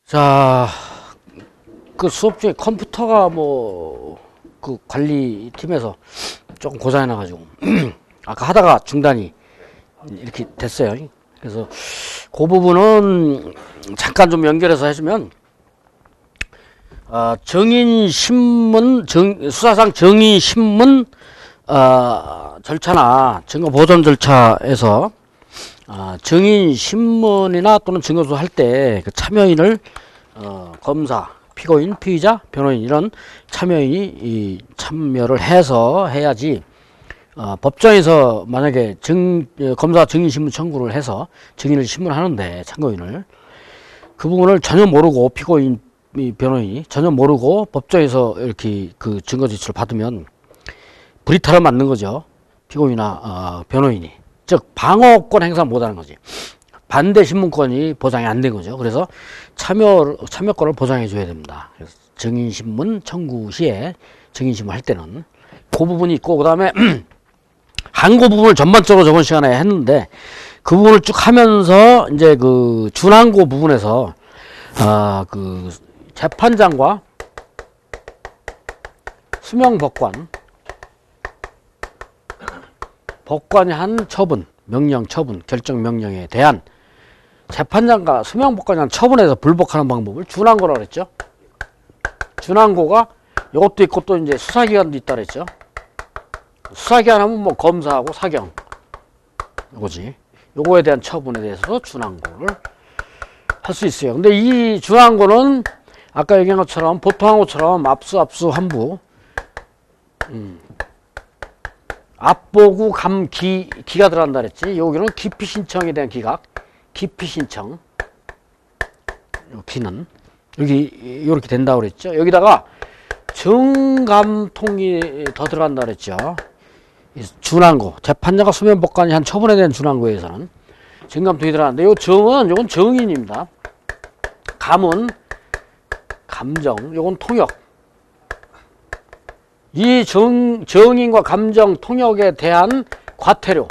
자, 그 수업 중에 컴퓨터가 그 관리팀에서 조금 고장이 나가지고 아까 하다가 중단이 이렇게 됐어요. 그래서 그 부분은 잠깐 좀 연결해서 해주면, 정인신문, 수사상 정인신문 절차나 증거보존 절차에서 정인신문이나 또는 증거수 할 때 그 참여인을 검사, 피고인, 피의자, 변호인 이런 참여인이 참여를 해서 해야지, 법정에서 만약에 검사 증인신문 청구를 해서 증인을 신문하는데 참고인을 그 부분을 전혀 모르고 피고인, 변호인이 전혀 모르고 법정에서 이렇게 그 증거 제출을 받으면 불이탈을 맞는 거죠. 피고인이나 변호인이. 즉 방어권 행사 못하는 거지. 반대 신문권이 보장이 안 된 거죠. 그래서 참여권을 보장해 줘야 됩니다. 그래서 증인신문 청구 시에 증인신문 할 때는 그 부분이 있고, 그 다음에 항고 부분을 전반적으로 저번 시간에 했는데 그 부분을 쭉 하면서 이제 그 준항고 부분에서 그 재판장과 수명 법관이 한 처분, 명령 처분, 결정 명령에 대한 재판장과 수명 법관이 한 처분에서 불복하는 방법을 준항고라고 그랬죠. 준항고가 이것도 있고 또 이제 수사기관도 있다 그랬죠. 수사기관 하면 뭐 검사하고 사경 이거지. 요거에 대한 처분에 대해서도 준항고를 할 수 있어요. 근데 이 준항고는 아까 얘기한 것처럼 보통항고처럼 압수, 환부, 압보구, 감, 기가 들어간다 그랬지. 여기는 기피 신청에 대한 기각, 기피 신청. 기는 여기 이렇게 된다고 그랬죠. 여기다가 정감통이 더 들어간다 그랬죠. 준항고, 재판장과 수면 법관이 한 처분에 대한 준항고에서는 정감통이 들어가는데, 요건 정인입니다. 감은 감정, 요건 통역. 이 정인과 감정, 통역에 대한 과태료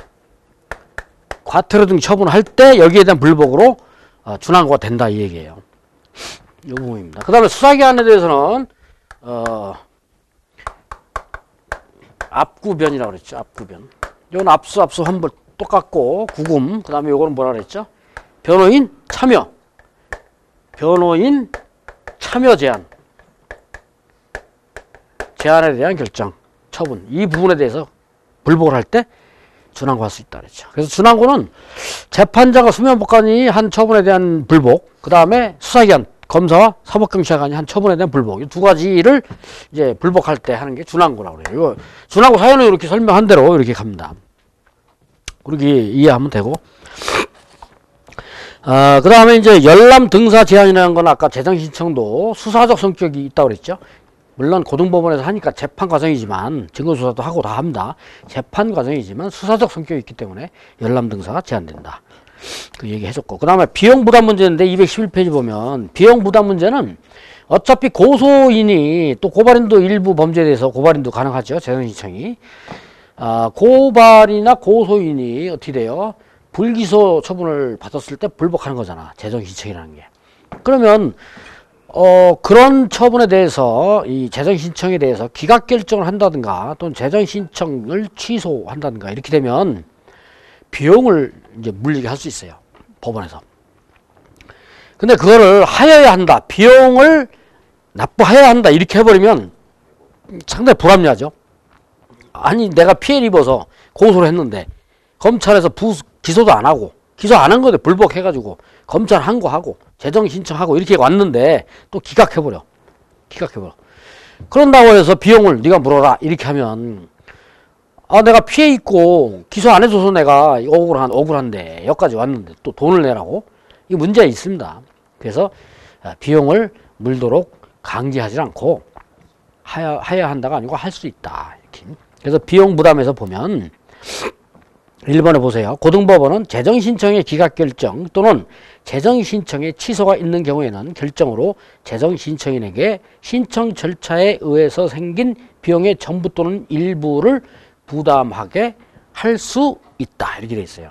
등 처분을 할 때 여기에 대한 불복으로 준항고가 된다 이 얘기예요. 이 부분입니다. 그 다음에 수사기관에 대해서는 압구변이라고 그랬죠. 압구변. 이건 압수, 환불 똑같고 구금. 그 다음에 요거는 뭐라 그랬죠? 변호인 참여 제한. 제한에 대한 결정, 처분. 이 부분에 대해서 불복을 할 때 준항고 할 수 있다 그랬죠. 그래서 준항고는 재판장과 수면법관이 한 처분에 대한 불복, 그 다음에 수사기관, 검사와 사법경찰관이 한 처분에 대한 불복. 이 두 가지를 이제 불복할 때 하는 게 준항고라고 그래요. 이거 준항고 사연은 이렇게 설명한 대로 이렇게 갑니다. 그렇게 이해하면 되고. 그 다음에 이제 열람 등사 제한이라는 건 아까 재정신청도 수사적 성격이 있다고 그랬죠. 물론 고등법원에서 하니까 재판 과정이지만 증거수사도 하고 다 합니다. 재판 과정이지만 수사적 성격이 있기 때문에 열람 등사가 제한된다. 그 얘기 해줬고, 그 다음에 비용 부담 문제인데 211페이지 보면 비용 부담 문제는 어차피 고소인이 또 고발인도 일부 범죄에 대해서 고발인도 가능하죠. 재정신청이. 고발이나 고소인이 어떻게 돼요? 불기소 처분을 받았을 때 불복하는 거잖아. 재정신청이라는 게. 그러면 그런 처분에 대해서 이 재정신청에 대해서 기각 결정을 한다든가 또는 재정신청을 취소한다든가 이렇게 되면 비용을 이제 물리게 할 수 있어요. 법원에서. 근데 그거를 하여야 한다. 비용을 납부해야 한다. 이렇게 해버리면 상당히 불합리하죠. 아니 내가 피해를 입어서 고소를 했는데 검찰에서 기소도 안 하고 기소 안 한 건데 불복해가지고 검찰 항고하고 재정신청하고 이렇게 왔는데 또 기각해버려. 그런다고 해서 비용을 네가 물어라 이렇게 하면 내가 피해 있고 기소 안 해줘서 내가 억울한데 여기까지 왔는데 또 돈을 내라고? 이 문제가 있습니다. 그래서 비용을 물도록 강제하지 않고 해야 한다가 아니고 할 수 있다. 이렇게. 그래서 비용 부담에서 보면 1번에 보세요. 고등법원은 재정신청의 기각결정 또는 재정신청의 취소가 있는 경우에는 결정으로 재정신청인에게 신청 절차에 의해서 생긴 비용의 전부 또는 일부를 부담하게 할 수 있다. 이렇게 돼 있어요.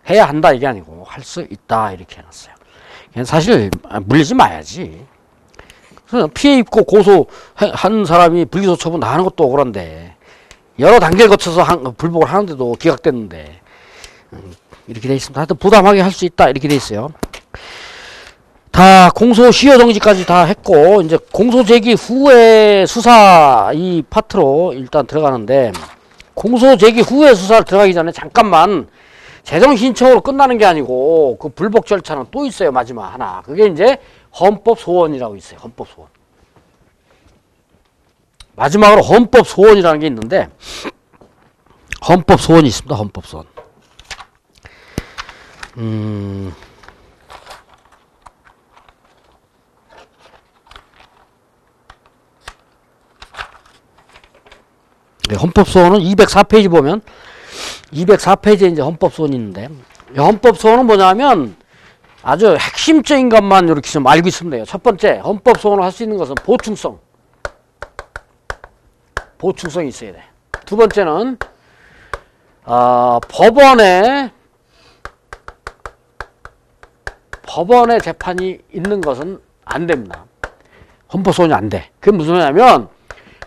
해야 한다 이게 아니고 할 수 있다 이렇게 해놨어요. 사실 물리지 마야지. 피해 입고 고소한 사람이 불기소 처분 나가는 것도 억울한데 여러 단계를 거쳐서 불복을 하는데도 기각됐는데 이렇게 돼 있습니다. 하여튼 부담하게 할 수 있다 이렇게 돼 있어요. 다 공소 시효 정지까지 다 했고 이제 공소 제기 후에 수사 이 파트로 일단 들어가는데, 공소 제기 후에 수사를 들어가기 전에 잠깐만, 재정 신청으로 끝나는 게 아니고 그 불복 절차는 또 있어요. 마지막 하나. 그게 이제 헌법 소원이라고 있어요. 헌법 소원. 마지막으로 헌법 소원이라는 게 있는데, 헌법 소원이 있습니다. 헌법 소원. 헌법 소원은 204페이지 보면 204페이지에 이제 헌법 소원이 있는데, 이 헌법 소원은 뭐냐면 아주 핵심적인 것만 이렇게 좀 알고 있으면 돼요. 첫 번째, 헌법 소원을 할 수 있는 것은 보충성. 보충성이 있어야 돼. 두 번째는 법원의 재판이 있는 것은 안 됩니다. 헌법 소원이 안 돼. 그게 무슨 말이냐면,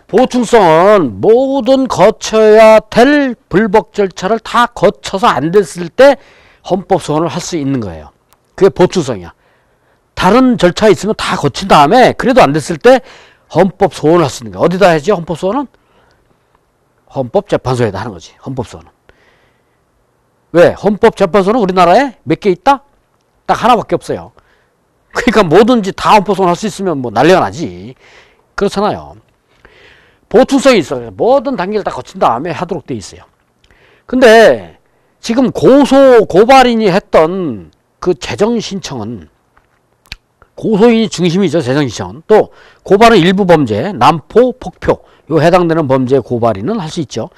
보충성은 모든 거쳐야 될 불복 절차를 다 거쳐서 안 됐을 때 헌법 소원을 할 수 있는 거예요. 그게 보충성이야. 다른 절차 있으면 다 거친 다음에 그래도 안 됐을 때 헌법 소원을 할 수 있는 거야. 어디다 해야지? 헌법 소원은? 헌법재판소에다 하는 거지. 헌법 소원은. 왜? 헌법재판소는 우리나라에 몇 개 있다? 딱 하나밖에 없어요. 그러니까 뭐든지 다 헌법 소원 할 수 있으면 뭐 난리가 나지. 그렇잖아요. 보충성이 있어요. 모든 단계를 다 거친 다음에 하도록 돼 있어요. 근데 지금 고발인이 했던 그 재정신청은, 고소인이 중심이죠. 재정신청은. 또 고발은 일부 범죄, 난포, 폭표, 요 해당되는 범죄 고발인은 할 수 있죠.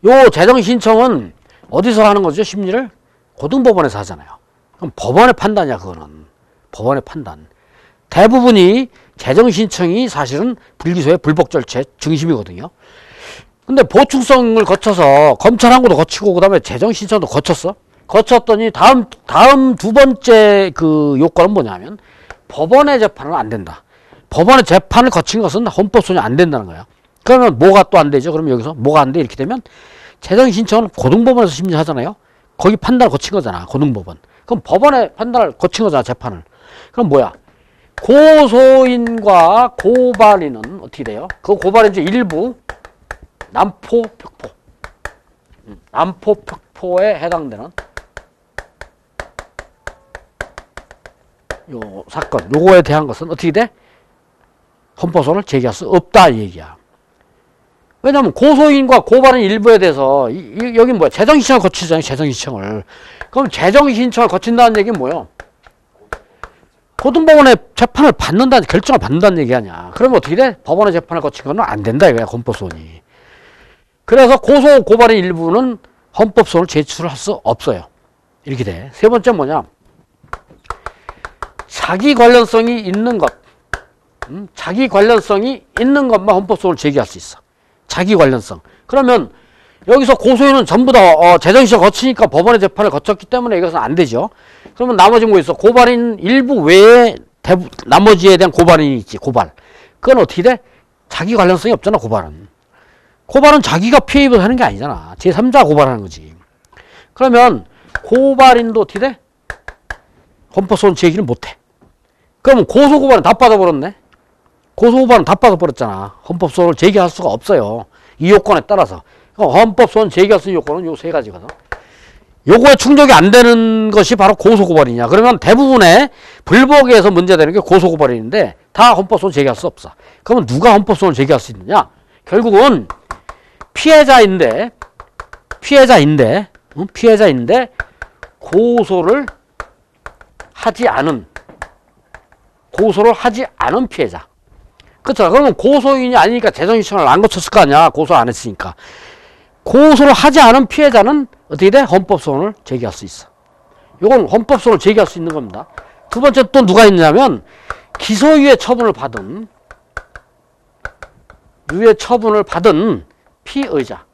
요 재정신청은 어디서 하는 거죠? 심리를? 고등법원에서 하잖아요. 그럼 법원의 판단이야. 그거는 법원의 판단. 대부분이 재정신청이 사실은 불기소의 불복 절차의 중심이거든요. 근데 보충성을 거쳐서 검찰 항고도 거치고 그다음에 재정신청도 거쳤더니 다음 두 번째 그 요건은 뭐냐면, 법원의 재판은 안 된다. 법원의 재판을 거친 것은 헌법 소원이 안 된다는 거야. 그러면 뭐가 또 안 되죠? 그러면 여기서 뭐가 안 돼? 이렇게 되면 재정신청은 고등법원에서 심리하잖아요. 거기 판단을 거친 거잖아. 고등법원. 그럼 법원의 판단을 거친 거잖아. 재판을. 그럼 뭐야? 고소인과 고발인은 어떻게 돼요? 그 고발인 중 일부 난포, 격포. 난포, 격포에 해당되는 요 사건, 요거에 대한 것은 어떻게 돼? 헌법소원을 제기할 수 없다 이 얘기야. 왜냐면 고소인과 고발인 일부에 대해서 여기 뭐야? 재정신청을 거치잖아요. 재정신청을. 그럼 재정신청을 거친다는 얘기는 뭐예요? 고등법원의 재판을 받는다는, 결정을 받는다는 얘기 아니야. 그러면 어떻게 돼? 법원의 재판을 거친 건 안 된다 이거야. 헌법소원이. 그래서 고소 고발인 일부는 헌법소원을 제출할 수 없어요. 이렇게 돼. 세 번째 뭐냐? 자기 관련성이 있는 것. 자기 관련성이 있는 것만 헌법소원을 제기할 수 있어. 자기 관련성. 그러면 여기서 고소인은 전부 다 재정신청 거치니까 법원의 재판을 거쳤기 때문에 이것은 안 되죠. 그러면 나머지 뭐 있어? 고발인 일부 외에 나머지에 대한 고발인이 있지. 고발. 그건 어떻게 돼? 자기 관련성이 없잖아. 고발은 자기가 피해 입어서 하는 게 아니잖아. 제3자 고발하는 거지. 그러면 고발인도 어떻게 돼? 헌법소원 제기를 못해. 그러면 고소고발은 다 빠져버렸네. 고소고발은 다 빠져버렸잖아. 헌법소원을 제기할 수가 없어요. 이 요건에 따라서. 헌법소원 제기할 수 있는 요건은 요 세 가지거든. 요거에 충족이 안 되는 것이 바로 고소고발이냐. 그러면 대부분의 불복에서 문제되는 게 고소고발인데 다 헌법소원 제기할 수 없어. 그러면 누가 헌법소원을 제기할 수 있느냐? 결국은 피해자인데 고소를 하지 않은 피해자. 그렇죠. 그러면 고소인이 아니니까 재정신청을 안 거쳤을 거 아니야. 고소 안 했으니까. 고소를 하지 않은 피해자는 어떻게 돼? 헌법소원을 제기할 수 있어. 이건 헌법소원을 제기할 수 있는 겁니다. 두 번째 또 누가 있냐면, 기소유예 처분을 받은 피의자.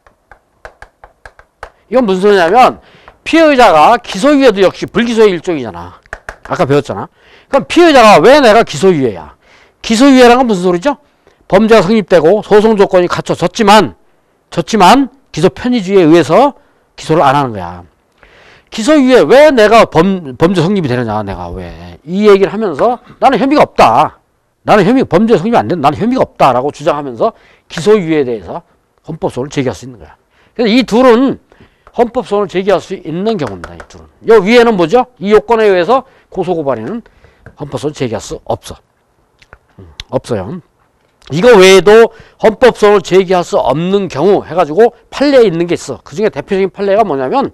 이건 무슨 소리냐면, 피의자가 기소유예도 역시 불기소의 일종이잖아. 아까 배웠잖아. 그럼 피의자가 왜 내가 기소유예야? 기소유예라는 건 무슨 소리죠? 범죄가 성립되고 소송 조건이 갖춰졌지만 기소 편의주의에 의해서 기소를 안 하는 거야. 기소유예 왜 내가 범죄 성립이 되느냐? 내가 왜? 이 얘기를 하면서 나는 혐의가 없다. 범죄 성립이 안 된다. 나는 혐의가 없다라고 주장하면서 기소유예에 대해서 헌법소원을 제기할 수 있는 거야. 그래서 이 둘은 헌법소원을 제기할 수 있는 경우입니다. 이 둘은. 요 위에는 뭐죠? 이 요건에 의해서 고소고발에는 헌법소원을 제기할 수 없어. 없어요. 이거 외에도 헌법소원을 제기할 수 없는 경우 해가지고 판례에 있는 게 있어. 그 중에 대표적인 판례가 뭐냐면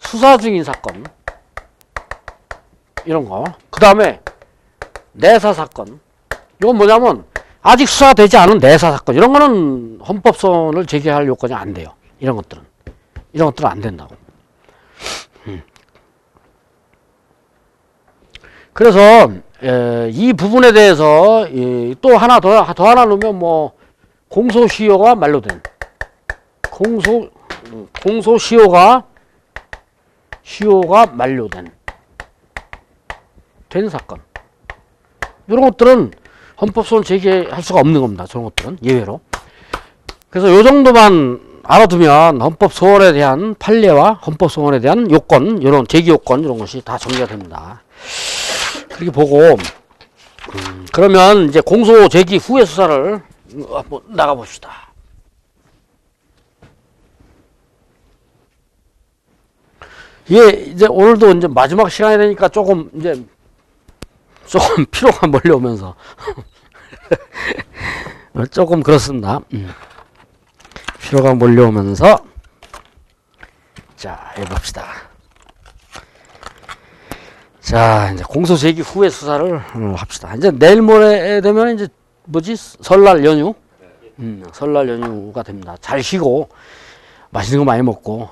수사 중인 사건 이런 거. 그 다음에 내사 사건. 이건 뭐냐면 아직 수사가 되지 않은 내사 사건 이런 거는 헌법소원을 제기할 요건이 안 돼요. 이런 것들은 안 된다고. 그래서 이 부분에 대해서 또 하나 더 하나 넣으면 뭐 공소시효가 만료된 공소시효가 만료된 사건 이런 것들은 헌법소원 제기할 수가 없는 겁니다. 저런 것들은 예외로. 그래서 요 정도만 알아두면 헌법소원에 대한 판례와 헌법소원에 대한 요건, 이런 제기 요건 이런 것이 다 정리가 됩니다. 그렇게 보고 그러면 이제 공소 제기 후의 수사를 한번 나가 봅시다. 이게 이제 오늘도 이제 마지막 시간이 되니까 조금 피로가 몰려오면서 조금 그렇습니다. 피로가 몰려오면서 자 해봅시다. 자 이제 공소 제기 후의 수사를 합시다. 이제 내일 모레 되면 이제 뭐지 설날 연휴, 설날 연휴가 됩니다. 잘 쉬고 맛있는 거 많이 먹고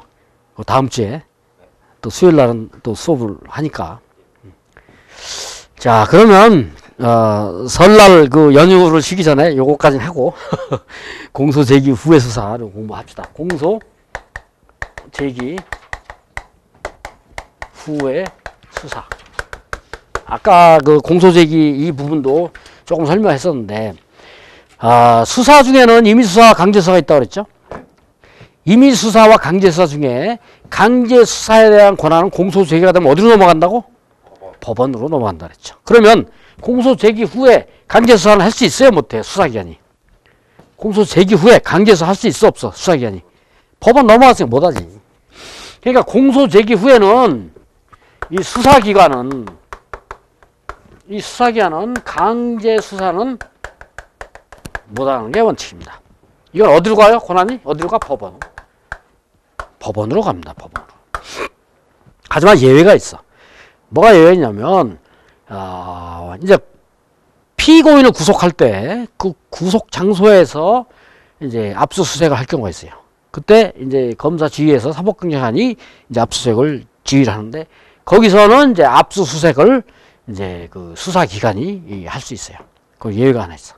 다음 주에 또 수요일 날은 또 수업을 하니까. 자 그러면 설날 그 연휴를 쉬기 전에 요거까지는 하고 공소 제기 후의 수사를 공부합시다. 공소 제기 후의 수사. 아까 그 공소 제기 이 부분도 조금 설명했었는데 수사 중에는 임의수사와 강제수사가 있다고 그랬죠. 임의수사와 강제수사 중에 강제수사에 대한 권한은 공소 제기가 되면 어디로 넘어간다고? 법원으로 넘어간다 그랬죠. 그러면 공소 제기 후에 강제수사는 할 수 있어요? 못해요? 수사기관이. 공소 제기 후에 강제수사 할 수 있어? 없어? 수사기관이. 법원 넘어갔으면 못하지. 그러니까 공소 제기 후에는 이 수사기관은 강제수사는 못하는 게 원칙입니다. 이건 어디로 가요? 권한이? 어디로 가? 법원. 법원으로 갑니다. 법원으로. 하지만 예외가 있어. 뭐가 예외냐면 이제 피고인을 구속할 때 그 구속 장소에서 이제 압수수색을 할 경우가 있어요. 그때 이제 검사 지휘에서 사법경찰관이 이제 압수수색을 지휘를 하는데 거기서는 이제 압수수색을 이제 그 수사기관이 할 수 있어요. 그 예외가 하나 있어.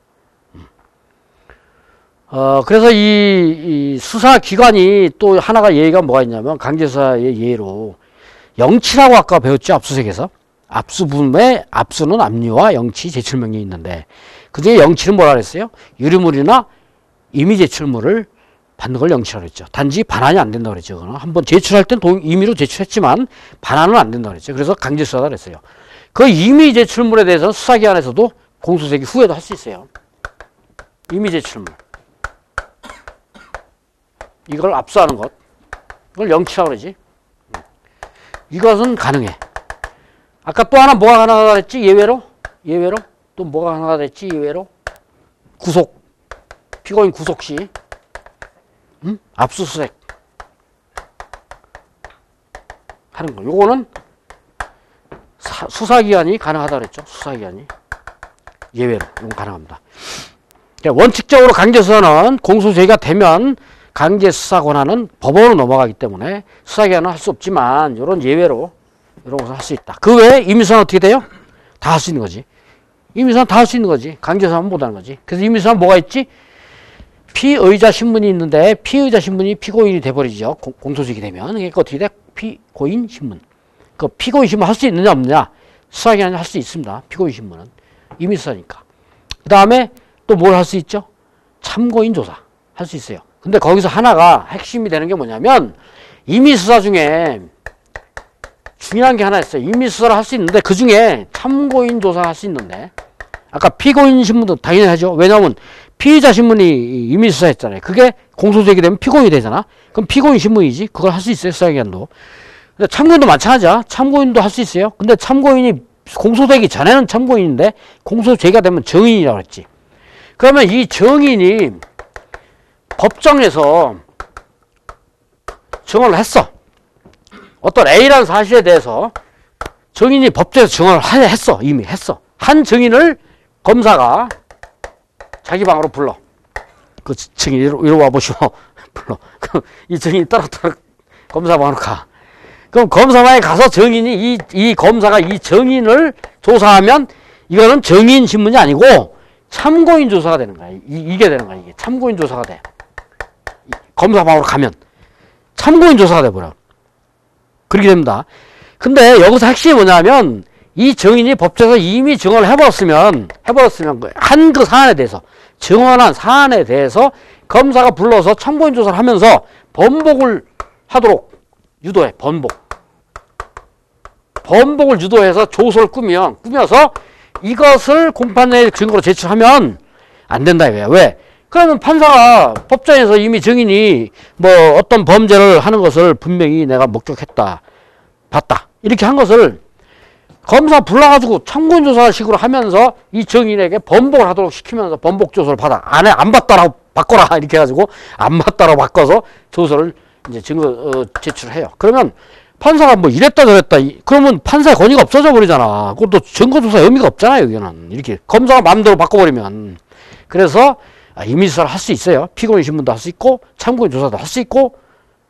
그래서 이 수사기관이 또 하나가 예외가 뭐가 있냐면 강제수사의 예외로 영치라고 아까 배웠죠. 압수수색에서. 압수부에 압수는 압류와 영치 제출명령이 있는데 그중에 영치는 뭐라 그랬어요? 유리물이나 임의제출물을 받는 걸 영치라고 그랬죠. 단지 반환이 안 된다고 그랬죠. 한번 제출할 땐 임의로 제출했지만 반환은 안 된다고 그랬죠. 그래서 강제수사다 그랬어요. 그 임의제출물에 대해서는 수사기관에서도 공소제기 후에도 할 수 있어요. 임의제출물. 이걸 압수하는 것. 이걸 영치라고 그러지. 이것은 가능해. 아까 또 하나 뭐가 하나가 됐지? 예외로? 또 뭐가 하나가 됐지? 예외로? 구속. 피고인 구속 시. 압수수색. 하는 거. 요거는 수사기관이 가능하다 그랬죠. 수사기관이. 예외로. 이건 가능합니다. 그러니까 원칙적으로 강제수사는 공소제기가 되면 강제수사 권한은 법원으로 넘어가기 때문에 수사기관은 할 수 없지만 이런 예외로 이런 것을 할 수 있다. 그 외에 임의수사는 어떻게 돼요? 다 할 수 있는 거지. 임의수사는 다 할 수 있는 거지. 강제수사는 못하는 거지. 그래서 임의수사는 뭐가 있지? 피의자 신문이 있는데 피의자 신문이 피고인이 돼버리죠. 공소제기 되면. 그러니까 어떻게 돼? 피고인 신문. 그 피고인 신문 할 수 있느냐 없느냐? 수사기관이 할 수 있습니다. 피고인 신문은. 임의 수사니까. 그 다음에 또 뭘 할 수 있죠? 참고인 조사 할 수 있어요. 근데 거기서 하나가 핵심이 되는 게 뭐냐면 임의 수사 중에 중요한 게 하나 있어요. 임의 수사를 할 수 있는데 그 중에 참고인 조사 할 수 있는데 아까 피고인 신문도 당연히 하죠. 왜냐하면 피의자 신문이 임의 수사했잖아요. 그게 공소제기되면 피고인이 되잖아. 그럼 피고인 신문이지. 그걸 할 수 있어요. 수사기관도. 근데 참고인도 마찬가지야. 참고인도 할 수 있어요. 근데 참고인이 공소되기 전에는 참고인인데 공소제기가 되면 정인이라고 했지. 그러면 이 정인이 법정에서 증언을 했어. 어떤 A라는 사실에 대해서 정인이 법정에서 증언을 했어. 이미 했어. 한 증인을 검사가 자기 방으로 불러. 그 증인 이리 와보시오. 불러. 이 증인이 따락따락 검사 방으로 가. 그럼 검사방에 가서 정인이 이 검사가 이 정인을 조사하면 이거는 정인 신문이 아니고 참고인 조사가 되는 거야. 이게 되는 거야. 이게 참고인 조사가 돼. 검사방으로 가면 참고인 조사가 돼버려. 그렇게 됩니다. 근데 여기서 핵심이 뭐냐면 이 정인이 법정에서 이미 증언을 해버렸으면 한 그 사안에 대해서 증언한 사안에 대해서 검사가 불러서 참고인 조사를 하면서 번복을 하도록 유도해. 번복을 유도해서 조서를 꾸며서 이것을 공판에 증거로 제출하면 안 된다 이거야. 왜? 그러면 판사가 법정에서 이미 증인이 뭐 어떤 범죄를 하는 것을 분명히 내가 목격했다, 봤다 이렇게 한 것을 검사 불러가지고 참고인 조사식으로 하면서 이 증인에게 번복을 하도록 시키면서 번복 조서를 받아. 안 봤다라고 바꿔라 이렇게 해가지고 안 봤다라고 바꿔서 조서를 이제 증거 제출해요. 그러면 판사가 뭐 이랬다 저랬다 그러면 판사의 권위가 없어져 버리잖아. 그것도 증거조사 의미가 없잖아요. 여기는 이렇게 검사가 마음대로 바꿔버리면. 그래서 임의수사를 할 수 있어요. 피고인 신문도 할 수 있고 참고인 조사도 할 수 있고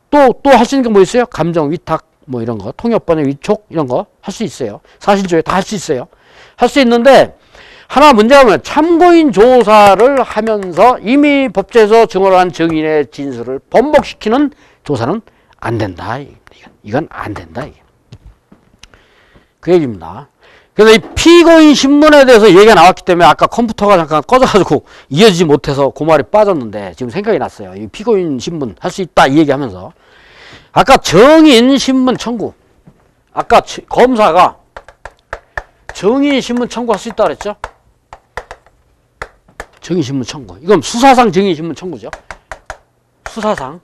또 할 수 있는 게 뭐 있어요? 감정 위탁 뭐 이런 거, 통역번호 위촉 이런 거 할 수 있어요. 사실조회 다 할 수 있어요. 할 수 있는데 하나 문제가 뭐냐면 참고인 조사를 하면서 이미 법정에서 증언을 한 증인의 진술을 번복시키는 조사는 안 된다. 이건 안 된다. 이게. 그 얘기입니다. 그래서 이 피고인 신문에 대해서 얘기가 나왔기 때문에 아까 컴퓨터가 잠깐 꺼져가지고 이어지지 못해서 그 말이 빠졌는데 지금 생각이 났어요. 이 피고인 신문 할 수 있다 이 얘기하면서 아까 정인 신문 청구 아까 검사가 정인 신문 청구할 수 있다 그랬죠? 정인 신문 청구 이건 수사상 정인 신문 청구죠. 수사상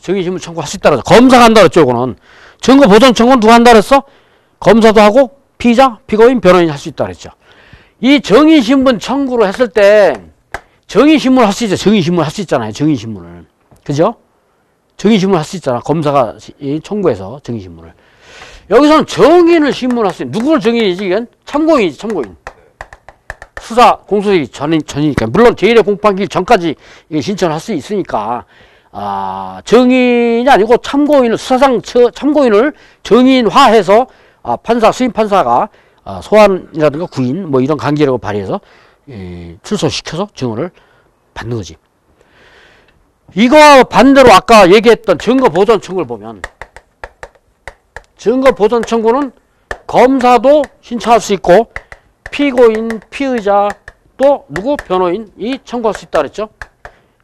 정인 신문 청구할 수 있다 그랬죠. 검사가 한다 그랬죠. 이거는 증거 보전 청구는 누가 한다 그랬어? 검사도 하고 피의자, 피고인, 변호인이 할 수 있다 그랬죠. 이 정인신문 청구를 했을 때 정인신문을 할 수 있죠. 정인신문을 할 수 있잖아요. 정인신문을. 그죠? 정인신문을 할 수 있잖아. 검사가 청구해서 정인신문을. 여기서는 정인을 신문할 수 있는 누구를 정인이지? 이건 참고인이지. 참고인. 수사 공소시기 전이니까. 물론 제1회 공판기일 전까지 신청을 할 수 있으니까 정인이 아니고 참고인을 수사상 참고인을 정인화해서 판사, 수임 판사가 소환이라든가 구인 뭐 이런 관계력을 발휘해서 출소시켜서 증언을 받는 거지. 이거 반대로 아까 얘기했던 증거보전 청구를 보면 증거보전 청구는 검사도 신청할 수 있고 피고인, 피의자 또 누구? 변호인이 청구할 수 있다 그랬죠.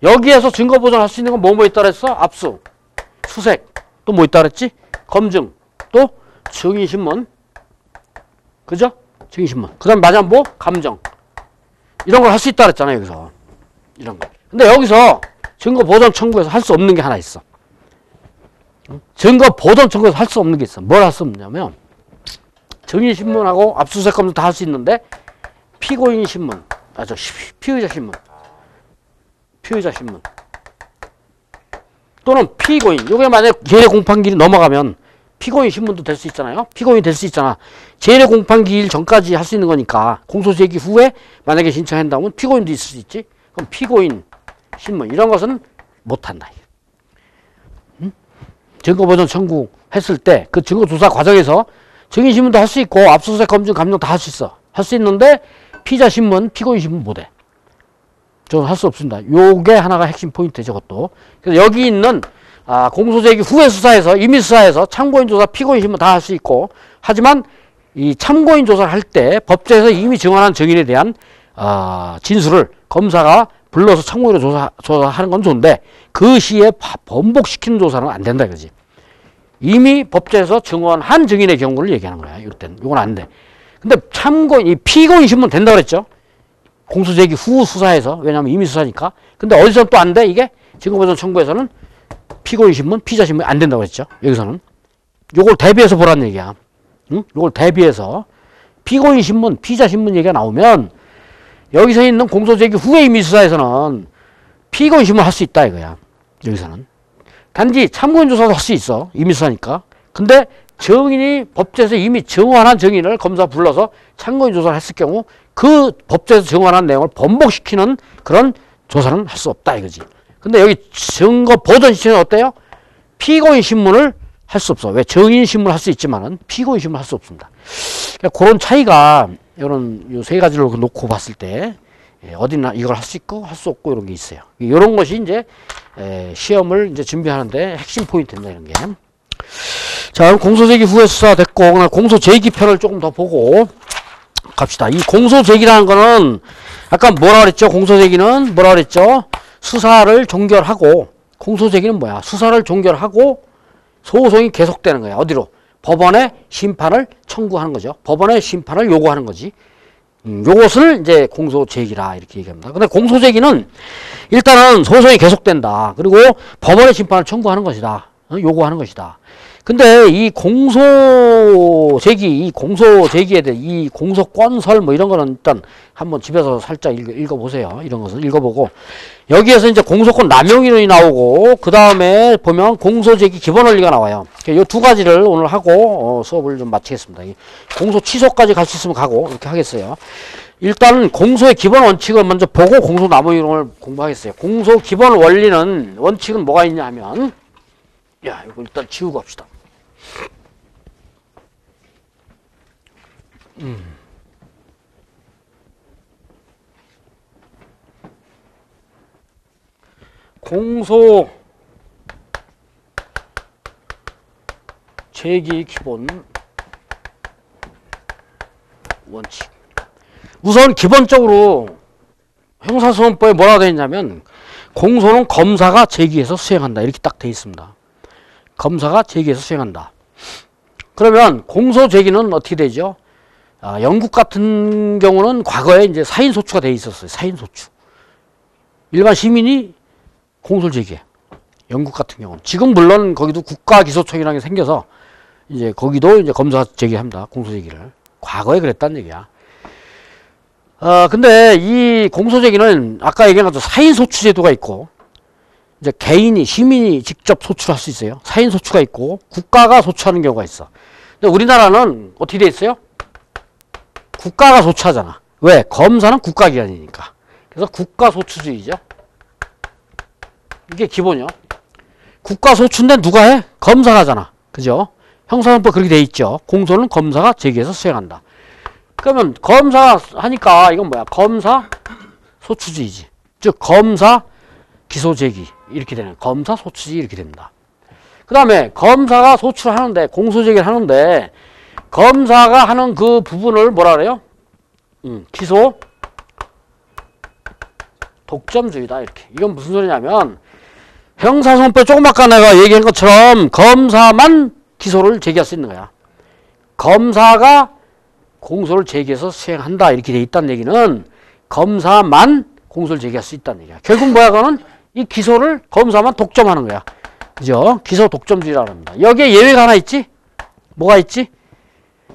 여기에서 증거보전할 수 있는 건 뭐 있다 그랬어? 압수, 수색 또 뭐 있다 그랬지? 검증 또 정인신문, 그죠? 정인신문. 그 다음 마지막 뭐? 감정. 이런 걸 할 수 있다 그랬잖아요, 여기서. 이런 거. 근데 여기서 증거보전 청구에서 할 수 없는 게 하나 있어. 증거보전 청구에서 할 수 없는 게 있어. 뭘 할 수 없냐면, 정인신문하고 압수수색 검증 다 할 수 있는데, 피고인 신문, 피의자 신문. 피의자 신문. 또는 피고인. 요게 만약에 제1회 공판기일이 넘어가면, 피고인 신문도 될 수 있잖아요. 피고인이 될 수 있잖아. 제1회 공판기일 전까지 할 수 있는 거니까 공소제기 후에 만약에 신청한다면 피고인도 있을 수 있지. 그럼 피고인 신문 이런 것은 못한다. 응? 증거보전 청구했을 때 그 증거조사 과정에서 증인신문도 할 수 있고 압수수색 검증 감정 다 할 수 있어. 할 수 있는데 피의자 신문, 피고인 신문 못해. 저는 할 수 없습니다. 요게 하나가 핵심 포인트죠. 저것도. 그래서 여기 있는 공소제기 후에 수사에서 임의수사에서 참고인 조사, 피고인 신문 다 할 수 있고 하지만 이 참고인 조사를 할 때 법정에서 이미 증언한 증인에 대한 진술을 검사가 불러서 참고인으로 조사하는 건 좋은데 그 시에 번복시키는 조사는 안 된다 이거지. 이미 법정에서 증언한 증인의 경우를 얘기하는 거야. 이럴 때는 이건 안 돼. 근데 참고인, 이 피고인 신문 된다 그랬죠. 공소제기 후 수사에서. 왜냐하면 이미 수사니까. 근데 어디서 또 안 돼? 이게 증거보전 청구에서는 피고인 신문, 피의자 신문이 안 된다고 했죠. 여기서는. 요걸 대비해서 보라는 얘기야. 응? 요걸 대비해서 피고인 신문, 피의자 신문 얘기가 나오면 여기서 있는 공소제기 후에 이미 수사에서는 피고인 신문 할 수 있다 이거야. 여기서는. 단지 참고인 조사도 할 수 있어. 이미 수사니까. 근데 증인이 법정에서 이미 증언한 증인을 검사 불러서 참고인 조사를 했을 경우 그 법정에서 증언한 내용을 번복시키는 그런 조사는 할 수 없다 이거지. 근데 여기 증거 보전 시에는 어때요? 피고인 신문을 할 수 없어. 왜? 증인 신문을 할 수 있지만은 피고인 신문을 할 수 없습니다. 그러니까 그런 차이가 이런 요 세 가지를 놓고 봤을 때 어디나 이걸 할 수 있고 할 수 없고 이런 게 있어요. 이런 것이 이제 시험을 이제 준비하는데 핵심 포인트입니다. 이런 게. 자, 그럼 공소제기 후에 수사 됐고 공소 제기 편을 조금 더 보고 갑시다. 이 공소 제기라는 거는 아까 뭐라 그랬죠? 공소 제기는 뭐라 그랬죠? 수사를 종결하고 공소 제기는 뭐야? 수사를 종결하고 소송이 계속되는 거야. 어디로? 법원에 심판을 청구하는 거죠. 법원에 심판을 요구하는 거지. 요것을 이제 공소 제기라 이렇게 얘기합니다. 근데 공소 제기는 일단은 소송이 계속된다. 그리고 법원에 심판을 청구하는 것이다. 요구하는 것이다. 근데 이 공소 제기에 대해 이 공소권설 뭐 이런 거는 일단 한번 집에서 살짝 읽어보세요. 이런 것을 읽어보고 여기에서 이제 공소권 남용인이 나오고 그 다음에 보면 공소 제기 기본 원리가 나와요. 이 두 가지를 오늘 하고 수업을 좀 마치겠습니다. 공소 취소까지 갈 수 있으면 가고 이렇게 하겠어요. 일단 공소의 기본 원칙을 먼저 보고 공소 남용인을 공부하겠어요. 공소 기본 원리는 원칙은 뭐가 있냐 하면 야 이거 일단 지우고 합시다. 공소 제기 기본 원칙. 우선 기본적으로 형사소송법에 뭐라고 되어 있냐면 공소는 검사가 제기해서 수행한다. 이렇게 딱 되어 있습니다. 검사가 제기해서 수행한다. 그러면 공소 제기는 어떻게 되죠? 영국 같은 경우는 과거에 이제 사인소추가 되어 있었어요. 사인소추. 일반 시민이 공소를 제기해. 영국 같은 경우는. 지금 물론 거기도 국가기소청이라는 게 생겨서 이제 거기도 이제 검사가 제기합니다. 공소 제기를. 과거에 그랬다는 얘기야. 근데 이 공소 제기는 아까 얘기한 것처럼 사인소추 제도가 있고 이제 개인이, 시민이 직접 소추할 수 있어요. 사인소추가 있고 국가가 소추하는 경우가 있어. 근데 우리나라는 어떻게 돼 있어요? 국가가 소추하잖아. 왜? 검사는 국가기관이니까. 그래서 국가소추주의죠. 이게 기본이요. 국가소추인데 누가 해? 검사가 하잖아. 그죠? 형사소송법 그렇게 돼 있죠. 공소는 검사가 제기해서 수행한다. 그러면 검사가 하니까 이건 뭐야? 검사 소추주의지. 즉 검사 기소 제기 이렇게 되는 검사 소추주의 이렇게 됩니다. 그 다음에 검사가 소추를 하는데 공소 제기를 하는데 검사가 하는 그 부분을 뭐라 그래요? 기소 독점주의다 이렇게. 이건 무슨 소리냐면 형사소송법 조금 아까 내가 얘기한 것처럼 검사만 기소를 제기할 수 있는 거야. 검사가 공소를 제기해서 수행한다 이렇게 돼 있다는 얘기는 검사만 공소를 제기할 수 있다는 얘기야. 결국 뭐야? 그거는 이 기소를 검사만 독점하는 거야. 그죠? 기소 독점주의라고 합니다. 여기에 예외가 하나 있지? 뭐가 있지?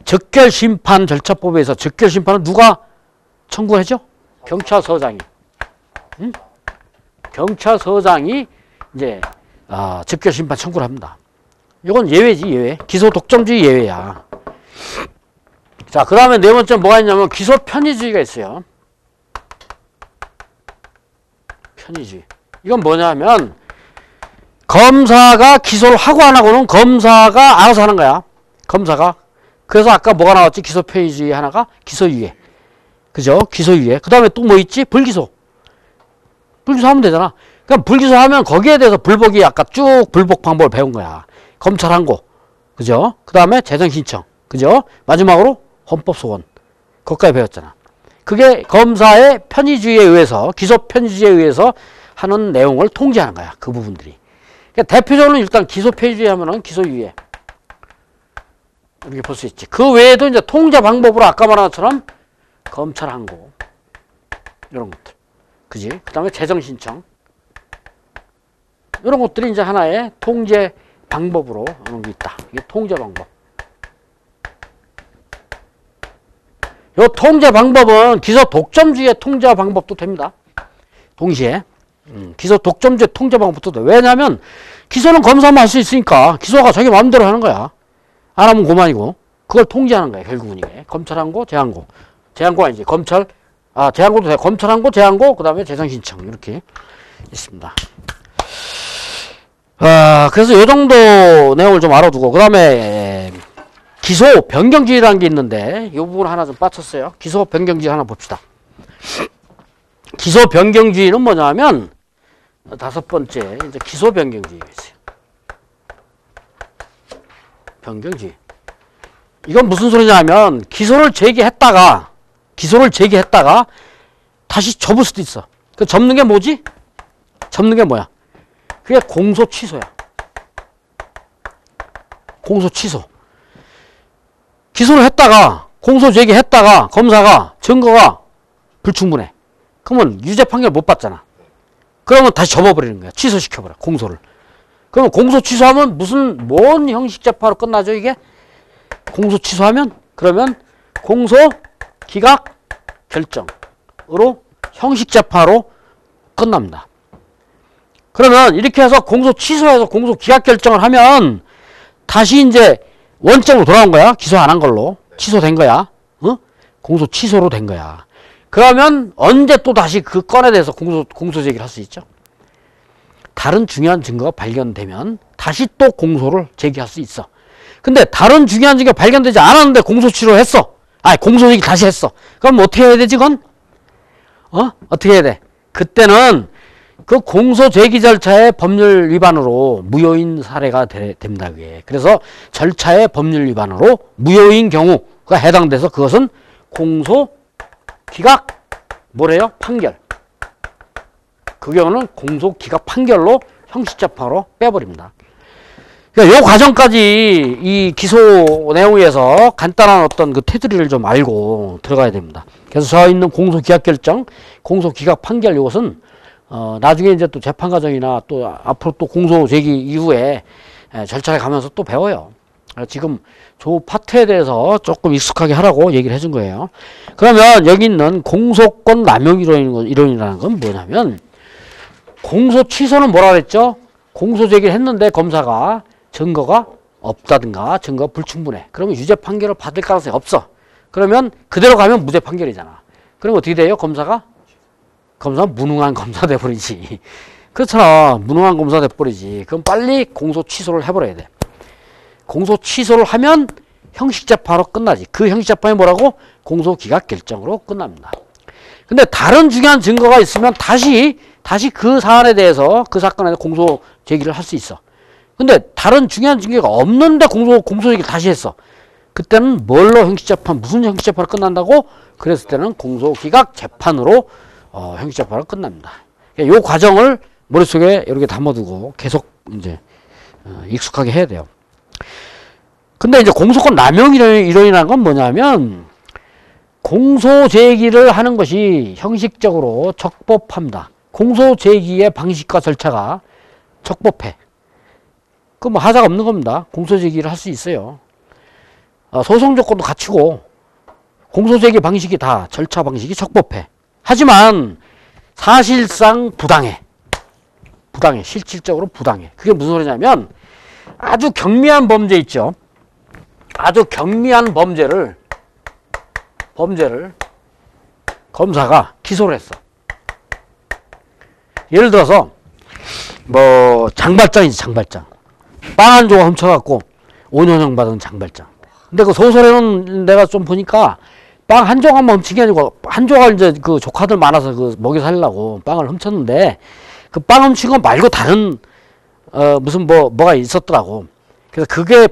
적결심판 절차법에 서 적결심판은 누가 청구하죠? 경찰서장이. 응? 경찰서장이 이제 적결심판 청구를 합니다. 이건 예외지, 예외. 기소 독점주의 예외야. 자, 그 다음에 네 번째 뭐가 있냐면 기소 편의주의가 있어요. 편의주의. 이건 뭐냐면 검사가 기소를 하고 안 하고는 검사가 알아서 하는 거야. 검사가. 그래서 아까 뭐가 나왔지? 기소 편의주의 하나가 기소유예. 그죠? 기소유예. 그 다음에 또 뭐 있지? 불기소. 불기소하면 되잖아. 그럼 불기소하면 거기에 대해서 불복이 아까 쭉 불복 방법을 배운 거야. 검찰 항고. 그죠? 그 다음에 재정신청. 그죠? 마지막으로 헌법소원. 거기까지 배웠잖아. 그게 검사의 편의주의에 의해서, 기소 편의주의에 의해서 하는 내용을 통제하는 거야. 그 부분들이. 그러니까 대표적으로 일단 기소 편의주의 하면은 기소유예. 이렇게 볼 수 있지. 그 외에도 이제 통제 방법으로 아까 말한 것처럼 검찰 항고. 이런 것들. 그지? 그 다음에 재정신청. 이런 것들이 이제 하나의 통제 방법으로 하는 게 있다. 이게 통제 방법. 이 통제 방법은 기소 독점주의 통제 방법도 됩니다. 동시에. 기소 독점주의 통제 방법도 돼. 왜냐하면 기소는 검사만 할 수 있으니까 기소가 자기 마음대로 하는 거야. 안 하면 그만이고. 그걸 통제하는 거야. 결국은 이게. 검찰항고, 재항고. 재항고가 아니지. 검찰, 재항고도 돼. 검찰항고, 재항고, 그 다음에 재정신청. 이렇게 있습니다. 그래서 이 정도 내용을 좀 알아두고, 그 다음에 기소 변경주의라는 게 있는데, 이 부분 하나 좀 빠쳤어요. 기소 변경주의 하나 봅시다. 기소 변경주의는 뭐냐면, 다섯 번째, 이제 기소 변경주의가 있어요. 변경주의. 이건 무슨 소리냐면, 기소를 제기했다가 다시 접을 수도 있어. 그 접는 게 뭐지? 접는 게 뭐야? 그게 공소 취소야. 공소 취소. 기소를 했다가, 공소 제기했다가, 검사가, 증거가 불충분해. 그러면 유죄 판결 못 받잖아. 그러면 다시 접어버리는 거야. 취소시켜버려, 공소를. 그러면 공소 취소하면 뭔 형식 재판으로 끝나죠, 이게? 공소 취소하면? 그러면 공소 기각 결정으로 형식 재판으로 끝납니다. 그러면 이렇게 해서 공소 취소해서 공소 기각 결정을 하면 다시 이제 원점으로 돌아온 거야. 기소 안 한 걸로. 취소된 거야. 공소 취소로 된 거야. 그러면 언제 또 다시 그 건에 대해서 공소 제기를 할 수 있죠. 다른 중요한 증거가 발견되면 다시 또 공소를 제기할 수 있어. 근데 다른 중요한 증거가 발견되지 않았는데 공소 취소했어. 공소 제기 다시 했어. 그럼 어떻게 해야 되지, 그건? 어떻게 해야 돼? 그때는 그 공소 제기 절차의 법률 위반으로 무효인 사례가 됩니다, 그게. 그래서 절차의 법률 위반으로 무효인 경우가 해당돼서 그것은 공소 기각 뭐래요? 판결. 그 경우는 공소 기각 판결로 형식 재판으로 빼버립니다. 그러니까 이 과정까지 이 기소 내용에서 간단한 어떤 그 테두리를 좀 알고 들어가야 됩니다. 그래서 저 있는 공소 기각 결정, 공소 기각 판결 이것은 나중에 이제 또 재판 과정이나 또 앞으로 또 공소 제기 이후에 절차에 가면서 또 배워요. 지금 저 파트에 대해서 조금 익숙하게 하라고 얘기를 해준 거예요. 그러면 여기 있는 공소권 남용 이론이라는 건 뭐냐면 공소 취소는 뭐라 그랬죠? 공소 제기를 했는데 검사가 증거가 없다든가 증거가 불충분해. 그러면 유죄 판결을 받을 가능성이 없어. 그러면 그대로 가면 무죄 판결이잖아. 그러면 어떻게 돼요? 검사가 무능한 검사 돼버리지. 그렇잖아. 무능한 검사 돼버리지. 그럼 빨리 공소 취소를 해버려야 돼. 공소 취소를 하면 형식재판으로 끝나지. 그 형식재판이 뭐라고? 공소 기각 결정으로 끝납니다. 근데 다른 중요한 증거가 있으면 다시 그 사안에 대해서 그 사건에 대해서 공소 제기를 할 수 있어. 근데 다른 중요한 증거가 없는데 공소 제기를 다시 했어. 그때는 뭘로 무슨 형식재판으로 끝난다고? 그랬을 때는 공소 기각 재판으로 형식재판으로 끝납니다. 이 과정을 머릿속에 이렇게 담아두고 계속 이제 익숙하게 해야 돼요. 근데 이제 공소권 남용 이론이라는 건 뭐냐면 공소 제기를 하는 것이 형식적으로 적법합니다. 공소 제기의 방식과 절차가 적법해. 그 뭐 하자가 없는 겁니다. 공소 제기를 할 수 있어요. 소송 조건도 갖추고 공소 제기 방식이 다 절차 방식이 적법해. 하지만 사실상 부당해. 실질적으로 부당해. 그게 무슨 소리냐면 아주 경미한 범죄 있죠. 아주 경미한 범죄를 검사가 기소를 했어. 예를 들어서 뭐 장발장이지, 장발장. 빵 한 조각 훔쳐갖고 5년형 받은 장발장. 근데 그 소설에는 내가 좀 보니까 빵 한 조각만 훔친 게 아니고 한 조각 이제 그 조카들 많아서 그 먹여 살려고 빵을 훔쳤는데 그 빵 훔친 거 말고 다른 무슨 뭐가 있었더라고. 그래서 그게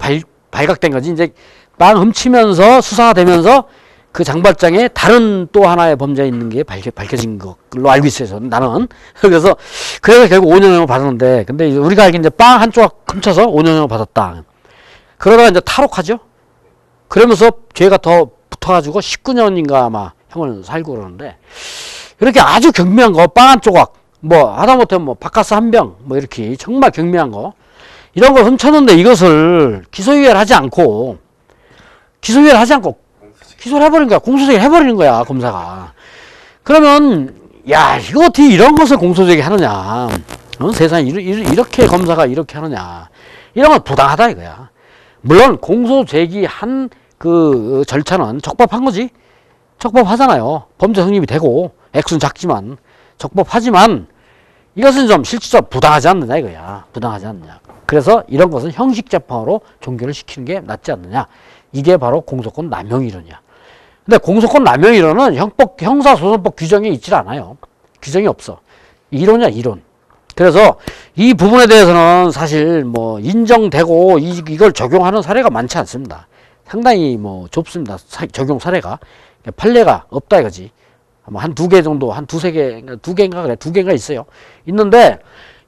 발각된 거지. 이제 빵 훔치면서 수사가 되면서 그 장발장에 다른 또 하나의 범죄가 있는 게 밝혀진 걸로 알고 있어요. 저는 나는. 그래서 결국 5년형을 받았는데, 근데 이제 우리가 알기는 이제 빵 한 조각 훔쳐서 5년형을 받았다. 그러다가 이제 탈옥하죠. 그러면서 죄가 더 붙어가지고 19년인가 아마 형을 살고 그러는데, 이렇게 아주 경미한 거, 빵 한 조각, 뭐 하다못해 뭐 바카스 한 병, 뭐 이렇게 정말 경미한 거, 이런 걸 훔쳤는데 이것을 기소유예를 하지 않고 기소를 해버린 거야. 공소제기 해버리는 거야, 검사가. 그러면, 야, 이거 어떻게 이런 것을 공소제기 하느냐. 세상에 이렇게 검사가 이렇게 하느냐. 이런 건 부당하다, 이거야. 물론, 공소제기한 그 절차는 적법한 거지. 적법하잖아요. 범죄 성립이 되고, 액수는 작지만, 적법하지만, 이것은 좀 실질적으로 부당하지 않느냐, 이거야. 부당하지 않느냐. 그래서 이런 것은 형식재판으로 종결을 시키는 게 낫지 않느냐. 이게 바로 공소권 남용 이론이야. 근데 공소권 남용 이론은 형사소송법 규정에 있질 않아요. 규정이 없어. 이론이야, 이론. 그래서 이 부분에 대해서는 사실 뭐 인정되고 이걸 적용하는 사례가 많지 않습니다. 상당히 뭐 좁습니다. 적용 사례가. 판례가 없다 이거지. 뭐 한 2개 정도, 한 2-3개, 2개인가 그래. 2개인가 있어요. 있는데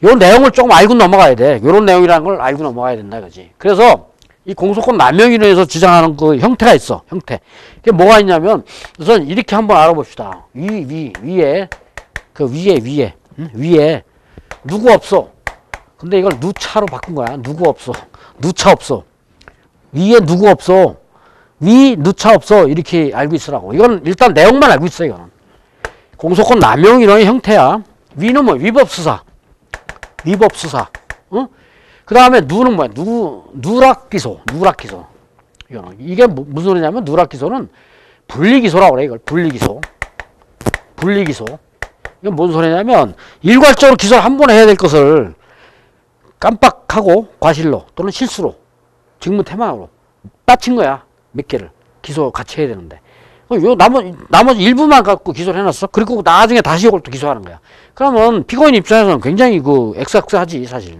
요 내용을 조금 알고 넘어가야 돼. 요런 내용이라는 걸 알고 넘어가야 된다 이거지. 그래서 이 공소권 남용이론에서 주장하는 그 형태가 있어. 형태. 그게 뭐가 있냐면 우선 이렇게 한번 알아봅시다. 위에 위에 누구 없어. 근데 이걸 누차로 바꾼 거야. 누구 없어. 누차 없어. 위에 누구 없어. 위 누차 없어. 이렇게 알고 있으라고. 이건 일단 내용만 알고 있어. 이거는. 공소권 남용이론의 형태야. 위는 뭐 위법수사. 응? 그 다음에 누는 뭐야? 누락기소. 이거는. 이게 무슨 소리냐면, 누락기소는 분리기소라고 그래, 이걸. 분리기소. 이건 뭔 소리냐면, 일괄적으로 기소를 한 번에 해야 될 것을 깜빡하고 과실로 또는 실수로, 직무태만으로 빠친 거야. 몇 개를. 기소 같이 해야 되는데. 요 나머지 일부만 갖고 기소를 해놨어. 그리고 나중에 다시 이걸 또 기소하는 거야. 그러면 피고인 입장에서는 굉장히 그 엑스하지, 사실.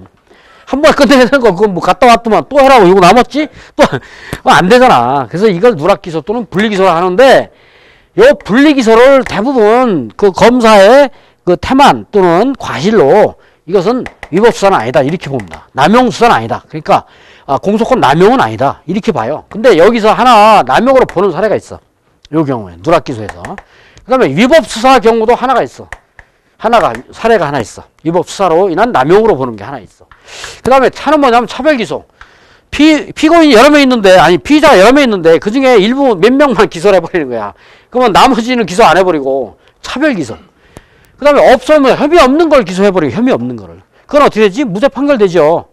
한 번 끝내야 되는 거, 그거 뭐 갔다 왔더만 또 해라고 이거 남았지? 또 안 되잖아. 그래서 이걸 누락기소 또는 분리기소를 하는데, 요 분리기소를 대부분 그 검사의 그 태만 또는 과실로 이것은 위법수사는 아니다. 이렇게 봅니다. 남용수사는 아니다. 그러니까, 공소권 남용은 아니다. 이렇게 봐요. 근데 여기서 하나 남용으로 보는 사례가 있어. 요 경우에. 누락기소에서. 그 다음에 위법수사 경우도 하나가 있어. 사례가 하나 있어. 위법수사로 인한 남용으로 보는 게 하나 있어. 그 다음에 차는 뭐냐면 차별기소. 피고인이 여러 명 있는데, 피의자가 여러 명 있는데, 그 중에 일부 몇 명만 기소를 해버리는 거야. 그러면 나머지는 기소 안 해버리고, 차별기소. 그 다음에 없으면 혐의 없는 걸 기소해버리고, 혐의 없는 거를. 그건 어떻게 되지? 무죄 판결되죠.